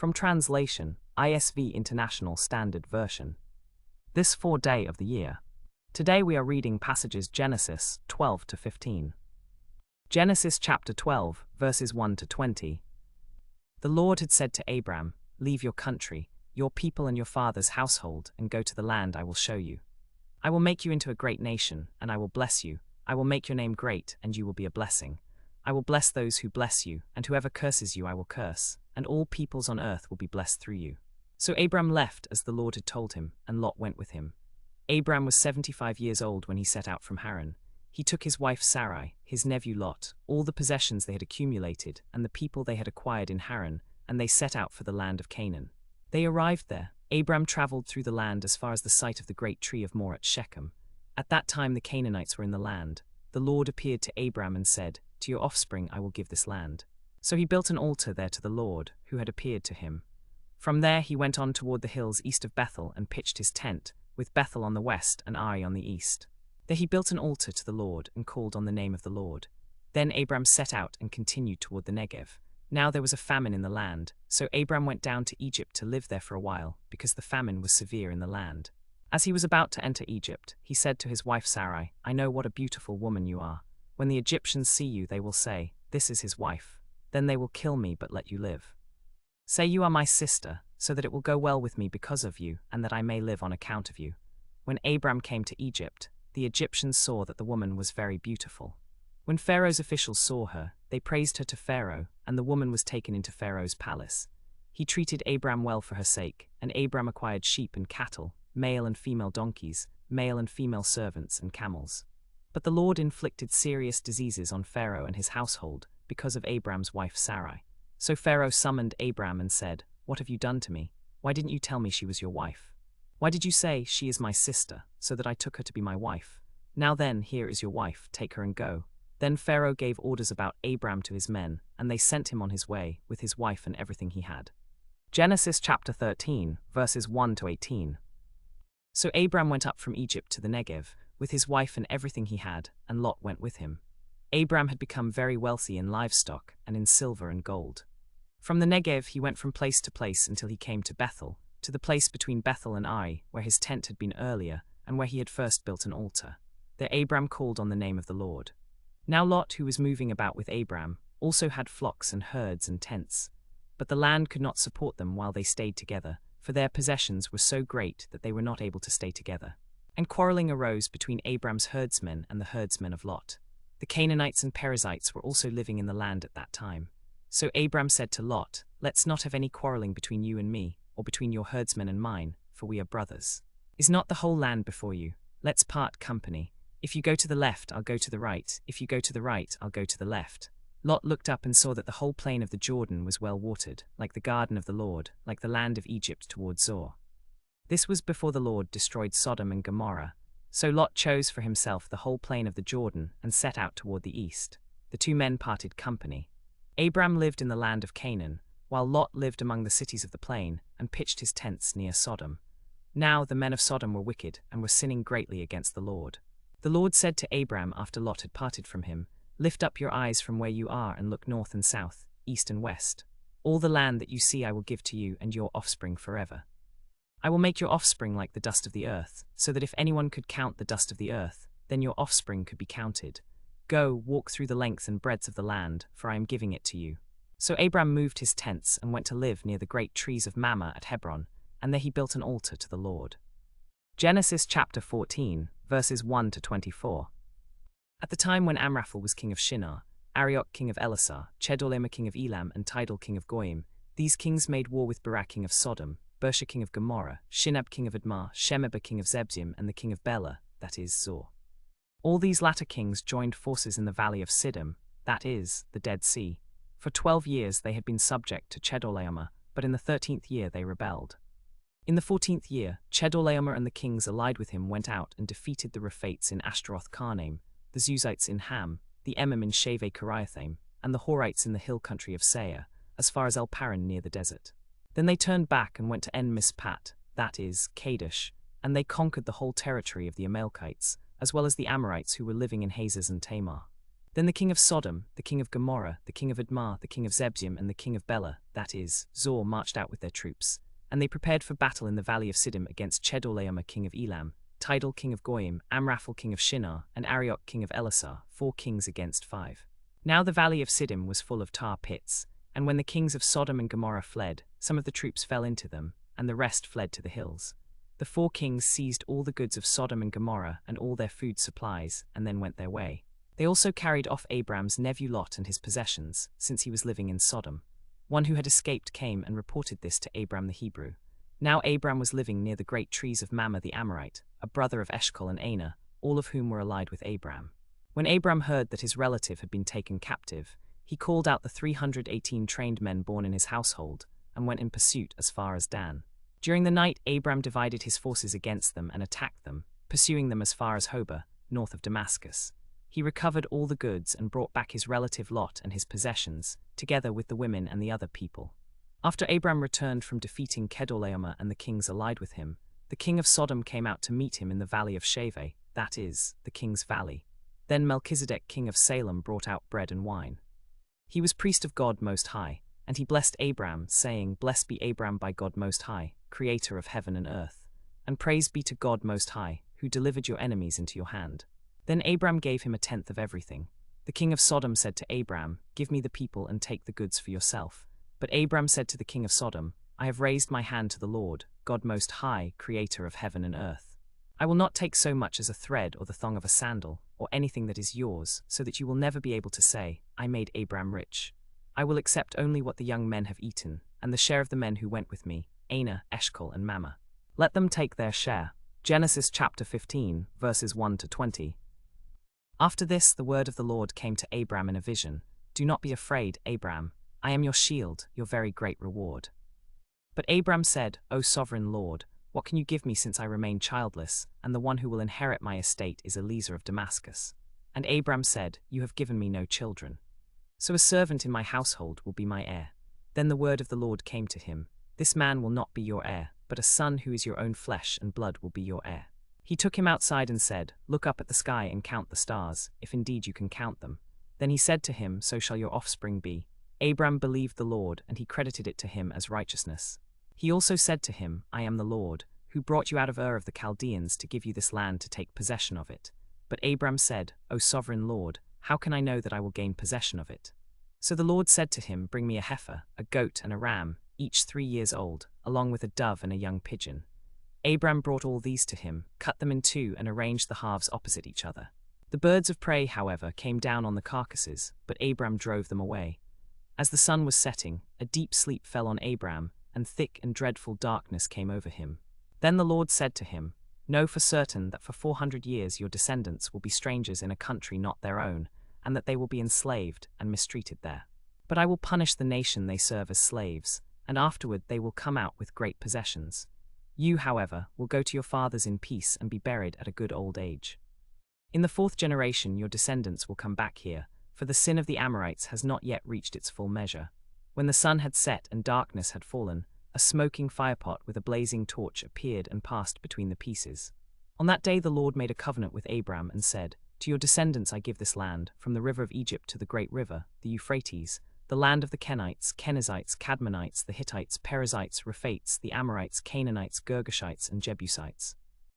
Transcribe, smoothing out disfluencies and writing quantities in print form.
From translation, ISV International Standard Version. This 4th day of the year. Today we are reading passages Genesis 12 to 15. Genesis chapter 12, verses 1 to 20. The Lord had said to Abram, "Leave your country, your people and your father's household, and go to the land I will show you. I will make you into a great nation, and I will bless you. I will make your name great, and you will be a blessing. I will bless those who bless you, and whoever curses you I will curse, and all peoples on earth will be blessed through you." So Abram left as the Lord had told him, and Lot went with him. Abram was 75 years old when he set out from Haran. He took his wife Sarai, his nephew Lot, all the possessions they had accumulated, and the people they had acquired in Haran, and they set out for the land of Canaan. They arrived there. Abram traveled through the land as far as the site of the great tree of Moreh at Shechem. At that time the Canaanites were in the land. The Lord appeared to Abram and said, "To your offspring I will give this land." So he built an altar there to the Lord, who had appeared to him. From there he went on toward the hills east of Bethel and pitched his tent, with Bethel on the west and Ai on the east. There he built an altar to the Lord and called on the name of the Lord. Then Abram set out and continued toward the Negev. Now there was a famine in the land, so Abram went down to Egypt to live there for a while, because the famine was severe in the land. As he was about to enter Egypt, he said to his wife Sarai, "I know what a beautiful woman you are. When the Egyptians see you, they will say, 'This is his wife.' Then they will kill me but let you live. Say you are my sister, so that it will go well with me because of you, and that I may live on account of you." When Abram came to Egypt, the Egyptians saw that the woman was very beautiful. When Pharaoh's officials saw her, they praised her to Pharaoh, and the woman was taken into Pharaoh's palace. He treated Abram well for her sake, and Abram acquired sheep and cattle, male and female donkeys, male and female servants, and camels. But the Lord inflicted serious diseases on Pharaoh and his household because of Abram's wife Sarai. So Pharaoh summoned Abram and said, "What have you done to me? Why didn't you tell me she was your wife? Why did you say, 'She is my sister,' so that I took her to be my wife? Now then, here is your wife, take her and go." Then Pharaoh gave orders about Abram to his men, and they sent him on his way, with his wife and everything he had. Genesis chapter 13, verses 1 to 18. So Abram went up from Egypt to the Negev, with his wife and everything he had, and Lot went with him. Abram had become very wealthy in livestock and in silver and gold. From the Negev he went from place to place until he came to Bethel, to the place between Bethel and Ai, where his tent had been earlier, and where he had first built an altar. There Abram called on the name of the Lord. Now Lot, who was moving about with Abram, also had flocks and herds and tents. But the land could not support them while they stayed together, for their possessions were so great that they were not able to stay together. And quarreling arose between Abram's herdsmen and the herdsmen of Lot. The Canaanites and Perizzites were also living in the land at that time. So Abram said to Lot, "Let's not have any quarreling between you and me, or between your herdsmen and mine, for we are brothers. Is not the whole land before you? Let's part company. If you go to the left, I'll go to the right. If you go to the right, I'll go to the left." Lot looked up and saw that the whole plain of the Jordan was well watered, like the garden of the Lord, like the land of Egypt toward Zoar. This was before the Lord destroyed Sodom and Gomorrah. So Lot chose for himself the whole plain of the Jordan and set out toward the east. The two men parted company. Abram lived in the land of Canaan, while Lot lived among the cities of the plain and pitched his tents near Sodom. Now the men of Sodom were wicked and were sinning greatly against the Lord. The Lord said to Abram after Lot had parted from him, "Lift up your eyes from where you are and look north and south, east and west. All the land that you see I will give to you and your offspring forever. I will make your offspring like the dust of the earth, so that if anyone could count the dust of the earth, then your offspring could be counted. Go, walk through the length and breadth of the land, for I am giving it to you." So Abram moved his tents and went to live near the great trees of Mamre at Hebron, and there he built an altar to the Lord. Genesis chapter 14, verses 1 to 24. At the time when Amraphel was king of Shinar, Arioch king of Elasar, Chedorlaomer king of Elam, and Tidal king of Goyim, these kings made war with Barak king of Sodom, Bersha king of Gomorrah, Shinab king of Admah, Shemeber king of Zebzim, and the king of Bela, that is, Zoar. All these latter kings joined forces in the valley of Siddim, that is, the Dead Sea. For 12 years they had been subject to Chedorlaomer, but in the 13th year they rebelled. In the 14th year, Chedorlaomer and the kings allied with him went out and defeated the Rephates in Ashtaroth-Karnaim, the Zuzites in Ham, the Emim in Shaveh-Kiriathaim, and the Horites in the hill country of Seir, as far as El Paran near the desert. Then they turned back and went to En-Mispat, that is, Kadesh, and they conquered the whole territory of the Amalekites, as well as the Amorites who were living in Hazez and Tamar. Then the king of Sodom, the king of Gomorrah, the king of Admah, the king of Zebzim, and the king of Bela, that is, Zor, marched out with their troops. And they prepared for battle in the valley of Siddim against Chedorlaomer king of Elam, Tidal king of Goyim, Amraphel king of Shinar, and Arioch king of Elasar, 4 kings against 5. Now the valley of Siddim was full of tar pits, and when the kings of Sodom and Gomorrah fled, some of the troops fell into them, and the rest fled to the hills. The 4 kings seized all the goods of Sodom and Gomorrah and all their food supplies, and then went their way. They also carried off Abram's nephew Lot and his possessions, since he was living in Sodom. One who had escaped came and reported this to Abram the Hebrew. Now Abram was living near the great trees of Mamre the Amorite, a brother of Eshcol and Aner, all of whom were allied with Abram. When Abram heard that his relative had been taken captive, he called out the 318 trained men born in his household, and went in pursuit as far as Dan. During the night Abram divided his forces against them and attacked them, pursuing them as far as Hobah, north of Damascus. He recovered all the goods and brought back his relative Lot and his possessions, together with the women and the other people. After Abram returned from defeating Chedorlaomer and the kings allied with him, the king of Sodom came out to meet him in the valley of Shaveh, that is, the king's valley. Then Melchizedek king of Salem brought out bread and wine. He was priest of God Most High, and he blessed Abram, saying, Blessed be Abram by God Most High, creator of heaven and earth, and praise be to God Most High, who delivered your enemies into your hand. Then Abram gave him 1/10 of everything. The king of Sodom said to Abram, Give me the people and take the goods for yourself. But Abram said to the king of Sodom, I have raised my hand to the Lord, God Most High, creator of heaven and earth. I will not take so much as a thread or the thong of a sandal, or anything that is yours, so that you will never be able to say, I made Abram rich. I will accept only what the young men have eaten, and the share of the men who went with me, Aner, Eshcol, and Mamre. Let them take their share. Genesis chapter 15, verses 1 to 20. After this, the word of the Lord came to Abram in a vision. Do not be afraid, Abram. I am your shield, your very great reward. But Abram said, O sovereign Lord, what can you give me since I remain childless, and the one who will inherit my estate is Eliezer of Damascus? And Abram said, You have given me no children. So a servant in my household will be my heir. Then the word of the Lord came to him, This man will not be your heir, but a son who is your own flesh and blood will be your heir. He took him outside and said, Look up at the sky and count the stars, if indeed you can count them. Then he said to him, So shall your offspring be. Abram believed the Lord, and he credited it to him as righteousness. He also said to him, I am the Lord, who brought you out of Ur of the Chaldeans to give you this land to take possession of it. But Abram said, O sovereign Lord, how can I know that I will gain possession of it? So the Lord said to him, Bring me a heifer, a goat, and a ram, each 3 years old, along with a dove and a young pigeon. Abram brought all these to him, cut them in 2, and arranged the halves opposite each other. The birds of prey, however, came down on the carcasses, but Abram drove them away. As the sun was setting, a deep sleep fell on Abram, and thick and dreadful darkness came over him. Then the Lord said to him, Know for certain that for 400 years your descendants will be strangers in a country not their own, and that they will be enslaved and mistreated there. But I will punish the nation they serve as slaves, and afterward they will come out with great possessions. You, however, will go to your fathers in peace and be buried at a good old age. In the 4th generation your descendants will come back here, for the sin of the Amorites has not yet reached its full measure. When the sun had set and darkness had fallen, a smoking firepot with a blazing torch appeared and passed between the pieces. On that day the Lord made a covenant with Abram and said, To your descendants I give this land, from the river of Egypt to the great river, the Euphrates, the land of the Kenites, Kenizzites, Cadmonites, the Hittites, Perizzites, Rephaites, the Amorites, Canaanites, Girgashites, and Jebusites.